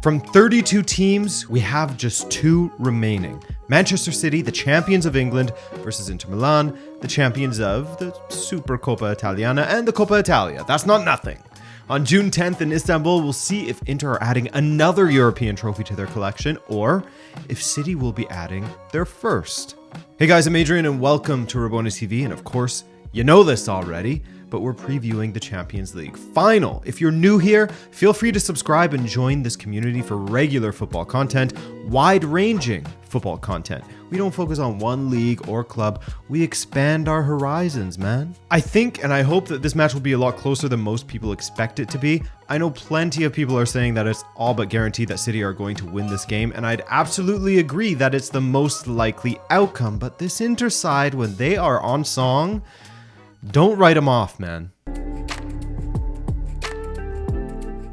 From 32 teams, we have just 2 remaining. Manchester City, the champions of England, versus Inter Milan, the champions of the Supercoppa Italiana and the Coppa Italia. That's not nothing. On June 10th in Istanbul, we'll see if Inter are adding another European trophy to their collection, or if City will be adding their first. Hey guys, I'm Adrian and welcome to Rabona TV, and of course, you know this already, but we're previewing the Champions League final. If you're new here, feel free to subscribe and join this community for regular football content, wide-ranging football content. We don't focus on one league or club, we expand our horizons, man. I think and I hope that this match will be a lot closer than most people expect it to be. I know plenty of people are saying that it's all but guaranteed that City are going to win this game, and I'd absolutely agree that it's the most likely outcome, but this Inter side, when they are on song, don't write them off, man.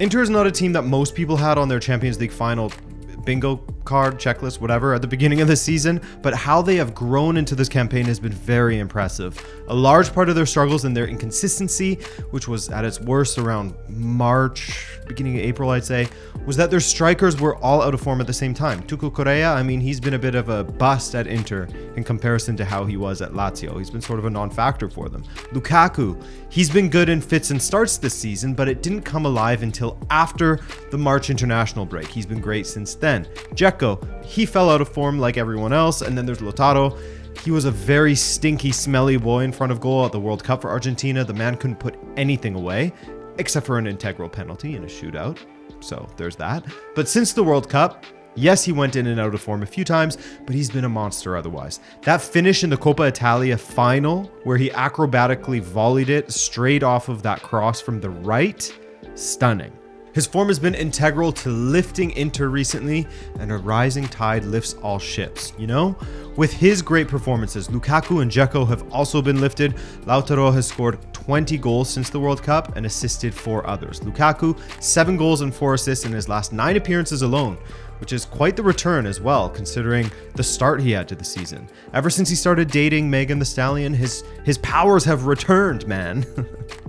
Inter is not a team that most people had on their Champions League final bingo card, checklist, whatever, at the beginning of the season, but how they have grown into this campaign has been very impressive. A large part of their struggles and their inconsistency, which was at its worst around March, beginning of April, I'd say, was that their strikers were all out of form at the same time. Tucu Correa, I mean, he's been a bit of a bust at Inter in comparison to how he was at Lazio. He's been sort of a non-factor for them. Lukaku, he's been good in fits and starts this season, but it didn't come alive until after the March international break. He's been great since then. Dzeko, he fell out of form like everyone else, and then there's Lautaro. He was a very stinky, smelly boy in front of goal at the World Cup for Argentina. The man couldn't put anything away, except for an integral penalty in a shootout. So there's that. But since the World Cup, yes, he went in and out of form a few times, but he's been a monster otherwise. That finish in the Coppa Italia final, where he acrobatically volleyed it straight off of that cross from the right, stunning. His form has been integral to lifting Inter recently, and a rising tide lifts all ships, you know? With his great performances, Lukaku and Dzeko have also been lifted. Lautaro has scored 20 goals since the World Cup and assisted 4 others. Lukaku, 7 goals and 4 assists in his last 9 appearances alone, which is quite the return as well, considering the start he had to the season. Ever since he started dating Megan Thee Stallion, his powers have returned, man.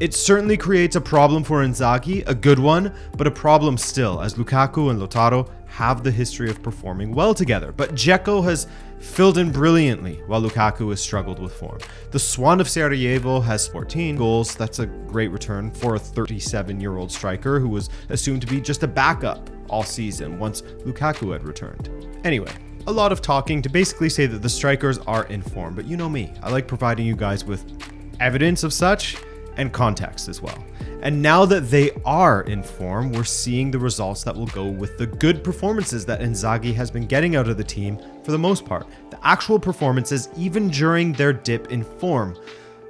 It certainly creates a problem for Inzaghi, a good one, but a problem still, as Lukaku and Lautaro have the history of performing well together. But Dzeko has filled in brilliantly, while Lukaku has struggled with form. The Swan of Sarajevo has 14 goals. That's a great return for a 37-year-old striker who was assumed to be just a backup all season once Lukaku had returned. Anyway, a lot of talking to basically say that the strikers are in form, but you know me, I like providing you guys with evidence of such and context as well. And now that they are in form, we're seeing the results that will go with the good performances that Inzaghi has been getting out of the team for the most part. The actual performances, even during their dip in form,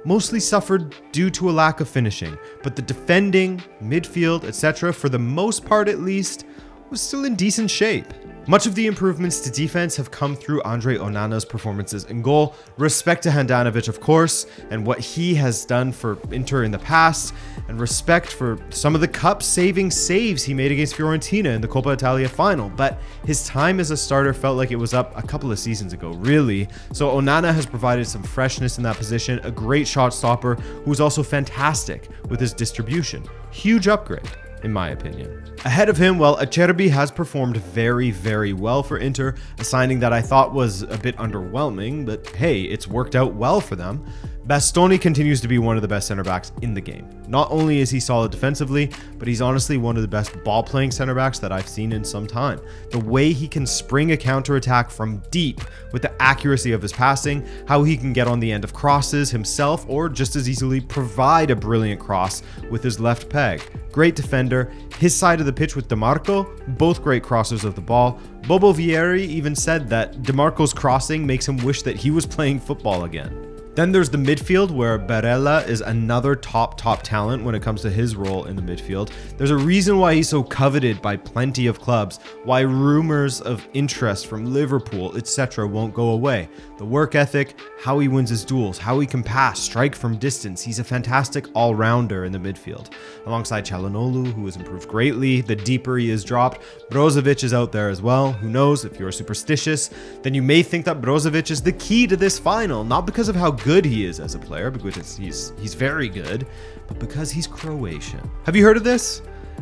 mostly suffered due to a lack of finishing, but the defending, midfield, etc., for the most part at least, was still in decent shape. Much of the improvements to defense have come through Andre Onana's performances in goal. Respect to Handanovic, of course, and what he has done for Inter in the past, and respect for some of the cup-saving saves he made against Fiorentina in the Coppa Italia final. But his time as a starter felt like it was up a couple of seasons ago, really. So Onana has provided some freshness in that position, a great shot stopper who's also fantastic with his distribution. Huge upgrade, in my opinion. Ahead of him, well, Acerbi has performed very, very well for Inter, a signing that I thought was a bit underwhelming, but hey, it's worked out well for them. Bastoni continues to be one of the best center backs in the game. Not only is he solid defensively, but he's honestly one of the best ball-playing center backs that I've seen in some time. The way he can spring a counterattack from deep with the accuracy of his passing, how he can get on the end of crosses himself, or just as easily provide a brilliant cross with his left peg. Great defender. His side of the pitch with DiMarco, both great crossers of the ball. Bobo Vieri even said that DiMarco's crossing makes him wish that he was playing football again. Then there's the midfield, where Barella is another top talent when it comes to his role in the midfield. There's a reason why he's so coveted by plenty of clubs, why rumors of interest from Liverpool, etc. won't go away. The work ethic, how he wins his duels, how he can pass, strike from distance. He's a fantastic all-rounder in the midfield. Alongside Çalhanoğlu, who has improved greatly, the deeper he is dropped. Brozovic is out there as well. Who knows, if you're superstitious, then you may think that Brozovic is the key to this final, not because of how good he is as a player, because he's very good, but because he's Croatian. Have you heard of this?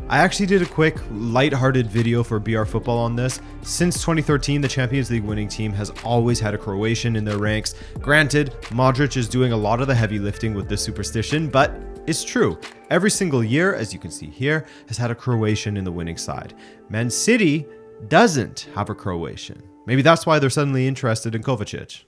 I actually did a quick, lighthearted video for BR Football on this. Since 2013, the Champions League winning team has always had a Croatian in their ranks. Granted, Modric is doing a lot of the heavy lifting with this superstition, but it's true. Every single year, as you can see here, has had a Croatian in the winning side. Man City doesn't have a Croatian. Maybe that's why they're suddenly interested in Kovacic.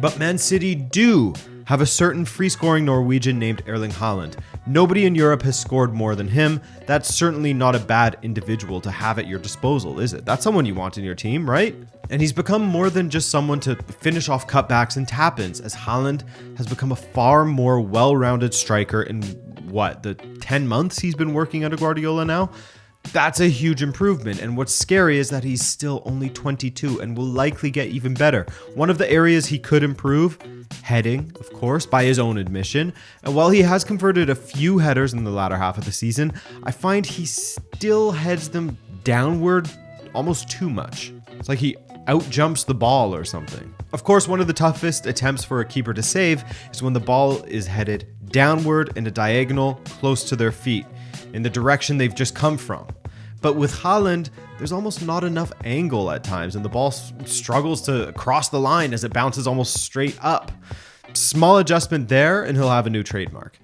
But Man City do have a certain free-scoring Norwegian named Erling Haaland. Nobody in Europe has scored more than him. That's certainly not a bad individual to have at your disposal, is it? That's someone you want in your team, right? And he's become more than just someone to finish off cutbacks and tap-ins, as Haaland has become a far more well-rounded striker in, the 10 months he's been working under Guardiola now? That's a huge improvement, and what's scary is that he's still only 22 and will likely get even better. One of the areas he could improve, heading, of course, by his own admission, and while he has converted a few headers in the latter half of the season, I find he still heads them downward almost too much. It's like he outjumps the ball or something. Of course, one of the toughest attempts for a keeper to save is when the ball is headed downward in a diagonal close to their feet, in the direction they've just come from. But with Haaland, there's almost not enough angle at times, and the ball struggles to cross the line as it bounces almost straight up. Small adjustment there, and he'll have a new trademark.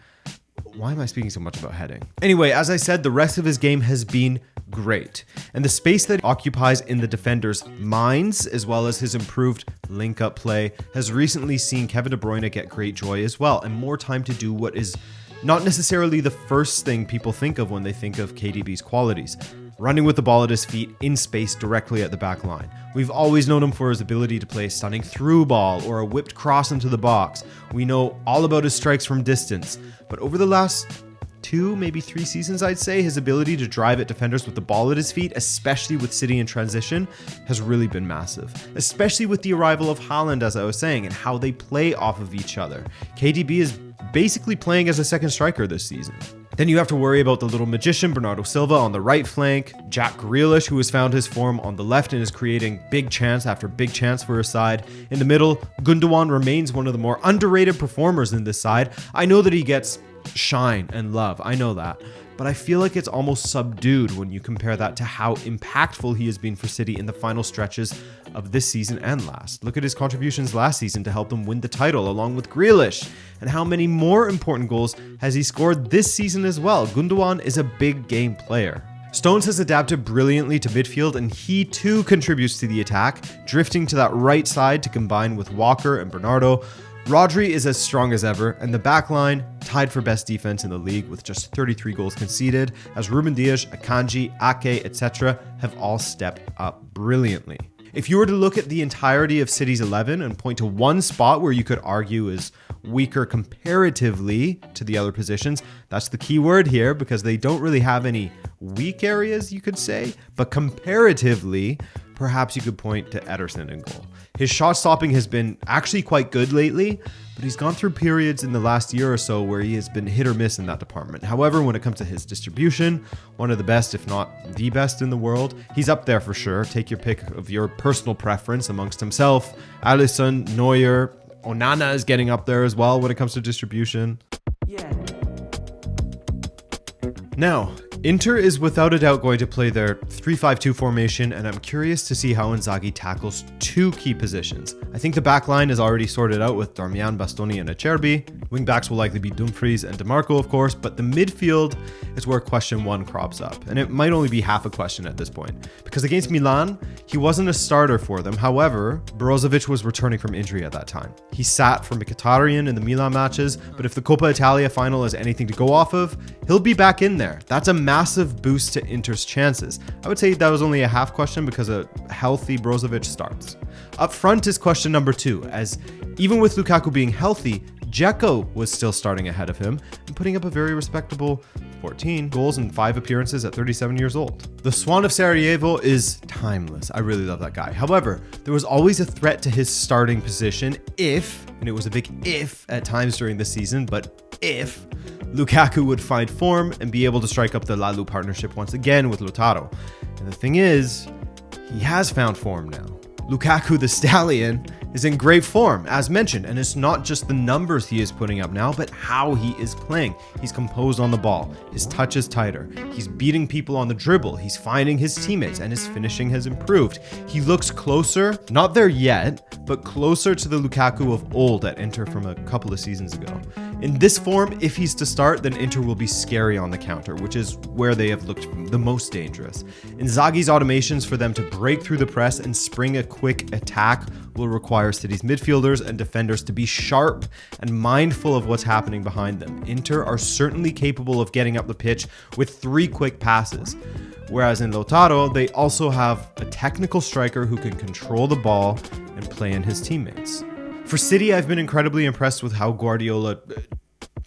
Why am I speaking so much about heading? Anyway, as I said, the rest of his game has been great, and the space that he occupies in the defenders' minds, as well as his improved link-up play, has recently seen Kevin De Bruyne get great joy as well, and more time to do what is not necessarily the first thing people think of when they think of KDB's qualities. Running with the ball at his feet in space directly at the back line. We've always known him for his ability to play a stunning through ball or a whipped cross into the box. We know all about his strikes from distance, but over the last 2, maybe 3 seasons, I'd say, his ability to drive at defenders with the ball at his feet, especially with City in transition, has really been massive. Especially with the arrival of Haaland, as I was saying, and how they play off of each other. KDB is basically playing as a second striker this season. Then you have to worry about the little magician Bernardo Silva on the right flank, Jack Grealish, who has found his form on the left and is creating big chance after big chance for his side. In the middle, Gundogan remains one of the more underrated performers in this side. I know that he gets shine and love, I know that, but I feel like it's almost subdued when you compare that to how impactful he has been for City in the final stretches of this season and last. Look at his contributions last season to help them win the title along with Grealish, and how many more important goals has he scored this season as well. Gundogan is a big game player. Stones has adapted brilliantly to midfield, and he too contributes to the attack, drifting to that right side to combine with Walker and Bernardo. Rodri is as strong as ever, and the backline tied for best defense in the league with just 33 goals conceded, as Ruben Dias, Akanji, Ake, etc. have all stepped up brilliantly. If you were to look at the entirety of City's 11 and point to one spot where you could argue is weaker comparatively to the other positions, that's the key word here, because they don't really have any weak areas, you could say, but comparatively, perhaps you could point to Ederson in goal. His shot stopping has been actually quite good lately, but he's gone through periods in the last year or so where he has been hit or miss in that department. However, when it comes to his distribution, one of the best, if not the best in the world, he's up there for sure. Take your pick of your personal preference amongst himself. Alisson, Neuer, Onana is getting up there as well when it comes to distribution. Yeah. Now, Inter is without a doubt going to play their 3-5-2 formation, and I'm curious to see how Inzaghi tackles 2 key positions. I think the back line is already sorted out with Darmian, Bastoni, and Acerbi. Wingbacks will likely be Dumfries and DeMarco, of course, but the midfield is where question 1 crops up, and it might only be half a question at this point, because against Milan, he wasn't a starter for them. However, Brozovic was returning from injury at that time. He sat for Mkhitaryan in the Milan matches, but if the Coppa Italia final is anything to go off of, he'll be back in there. That's a massive boost to Inter's chances. I would say that was only a half question because a healthy Brozovic starts. Up front is question number 2, as even with Lukaku being healthy, Dzeko was still starting ahead of him and putting up a very respectable 14 goals and 5 appearances at 37 years old. The Swan of Sarajevo is timeless. I really love that guy. However, there was always a threat to his starting position if, and it was a big if at times during the season, but if Lukaku would find form and be able to strike up the Lalu partnership once again with Lautaro. And the thing is, he has found form now. Lukaku the Stallion is in great form, as mentioned, and it's not just the numbers he is putting up now, but how he is playing. He's composed on the ball, his touch is tighter, he's beating people on the dribble, he's finding his teammates, and his finishing has improved. He looks closer, not there yet, but closer to the Lukaku of old at Inter from a couple of seasons ago. In this form, if he's to start, then Inter will be scary on the counter, which is where they have looked the most dangerous. Inzaghi's automations for them to break through the press and spring a quick attack will require City's midfielders and defenders to be sharp and mindful of what's happening behind them. Inter are certainly capable of getting up the pitch with 3 quick passes. Whereas in Lautaro, they also have a technical striker who can control the ball and play in his teammates. For City, I've been incredibly impressed with how Guardiola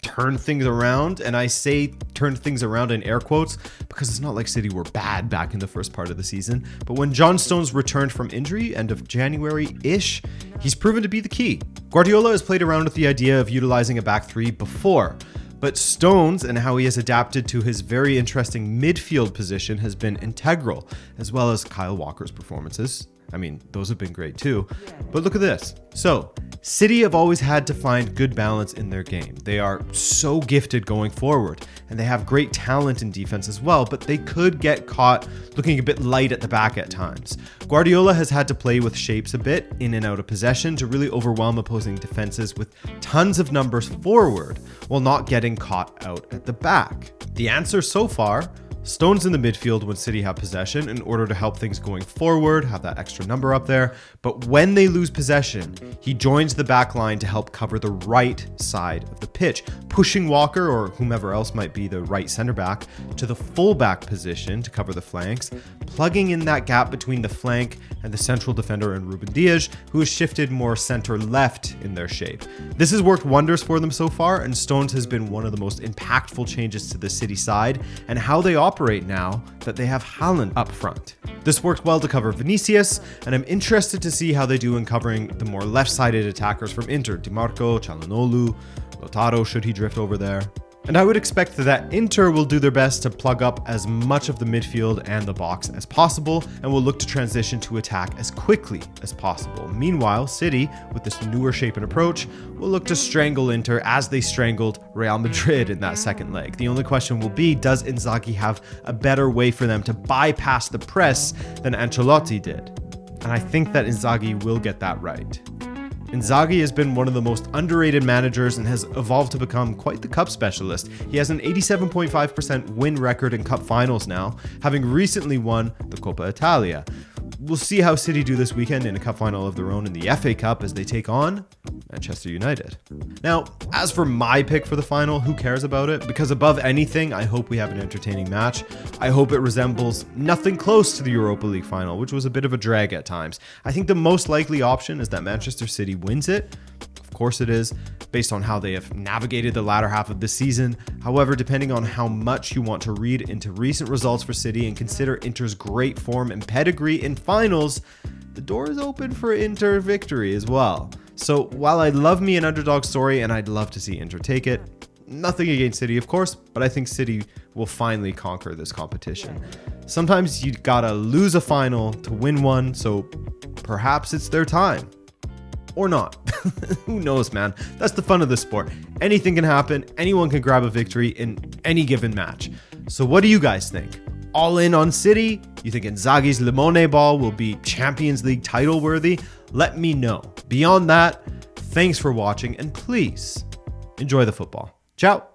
turned things around, and I say turned things around in air quotes because it's not like City were bad back in the first part of the season, but when John Stones returned from injury end of January-ish, he's proven to be the key. Guardiola has played around with the idea of utilizing a back 3 before, but Stones and how he has adapted to his very interesting midfield position has been integral, as well as Kyle Walker's performances. I mean, those have been great too. But look at this. So, City have always had to find good balance in their game. They are so gifted going forward, and they have great talent in defense as well, but they could get caught looking a bit light at the back at times. Guardiola has had to play with shapes a bit in and out of possession to really overwhelm opposing defenses with tons of numbers forward while not getting caught out at the back. The answer so far: Stones in the midfield when City have possession in order to help things going forward, have that extra number up there. But when they lose possession, he joins the back line to help cover the right side of the pitch, pushing Walker or whomever else might be the right center back to the fullback position to cover the flanks, plugging in that gap between the flank and the central defender in Ruben Dias, who has shifted more center left in their shape. This has worked wonders for them so far, and Stones has been one of the most impactful changes to the City side and how they operate now that they have Haaland up front. This worked well to cover Vinicius, and I'm interested to see how they do in covering the more left-sided attackers from Inter, Di Marco, Çalhanoğlu, Lautaro should he drift over there. And I would expect that Inter will do their best to plug up as much of the midfield and the box as possible, and will look to transition to attack as quickly as possible. Meanwhile, City, with this newer shape and approach, will look to strangle Inter as they strangled Real Madrid in that second leg. The only question will be, does Inzaghi have a better way for them to bypass the press than Ancelotti did? And I think that Inzaghi will get that right. Inzaghi has been one of the most underrated managers and has evolved to become quite the cup specialist. He has an 87.5% win record in cup finals now, having recently won the Coppa Italia. We'll see how City do this weekend in a cup final of their own in the FA Cup as they take on Manchester United. Now, as for my pick for the final, who cares about it? Because above anything, I hope we have an entertaining match. I hope it resembles nothing close to the Europa League final, which was a bit of a drag at times. I think the most likely option is that Manchester City wins it. Of course it is, based on how they have navigated the latter half of the season. However, depending on how much you want to read into recent results for City and consider Inter's great form and pedigree in finals, the door is open for Inter victory as well. So while I love me an underdog story and I'd love to see Inter take it, nothing against City, of course, but I think City will finally conquer this competition. Sometimes you gotta lose a final to win one, so perhaps it's their time. Or not. Who knows, man? That's the fun of the sport. Anything can happen. Anyone can grab a victory in any given match. So what do you guys think? All in on City? You think Inzaghi's Limone ball will be Champions League title worthy? Let me know. Beyond that, thanks for watching, and please enjoy the football. Ciao.